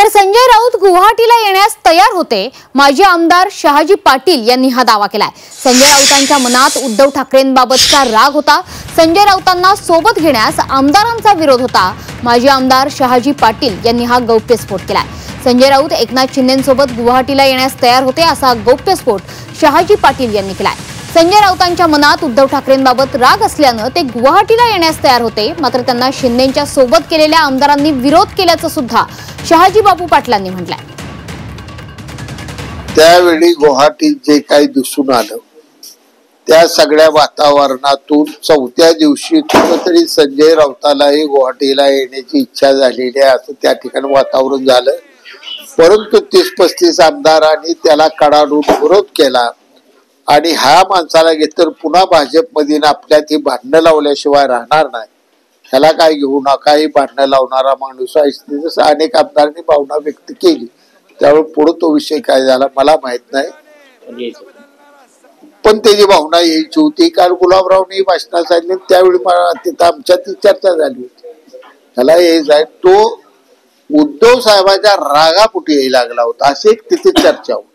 तर संजय राऊत गुवाहाटीला येण्यास तयार होते। माजी आमदार शहाजी पाटील यांनी हा दावा केलाय। संजय राऊतांच्या मनात उद्धव ठाकरेंबाबतचा राग होता। संजय राऊतांना सोबत घेण्यास आमदारांचा विरोध होता। माजी आमदार शहाजी पाटील यांनी हा गौप्यस्फोट केलाय। संजय राऊत एकनाथ शिंदेंसोबत गुवाहाटीला येण्यास तयार होते असा गौप्यस्फोट शहाजी पाटील यांनी केलाय। संजय राऊतांच्या मनात उद्धव ठाकरेंबाबत राग असल्याने ते गुवाहाटीला येण्यास तयार होते, मात्र त्यांना शिंदेंच्या सोबत केलेल्या आमदारांनी विरोध केल्याचं सुद्धा शहाजी बापू पाटलांनी म्हटलंय। त्यावेळी गुवाहाटीत जे काही दिसून आलं त्या सगळ्या वातावरणातून चौथ्या दिवशी कुठेतरी संजय राऊतालाही गुवाहाटीला येण्याची इच्छा झालेली आहे असं त्या ठिकाणी वातावरण झालं। परंतु 30-35 आमदारांनी त्याला कडाडून विरोध केला आणि ह्या माणसाला घेतर पुन्हा भाजपमध्ये आपल्यात ही भांडणं लावल्याशिवाय राहणार नाही, ह्याला काय घेऊ नका, ही भांडणं लावणारा माणूस आहे जसं अनेक आमदारांनी भावना व्यक्त केली। त्यावेळी पुढे तो विषय काय झाला मला माहित नाही, पण त्याची भावना यायची होती। काल गुलाबरावने भाषणात सांगितले त्यावेळी तिथं आमच्यात चर्चा झाली होती ह्याला हे जाय तो उद्धव साहेबांच्या रागापोटी यायला लागला होता अशी एक तिथे चर्चा होती।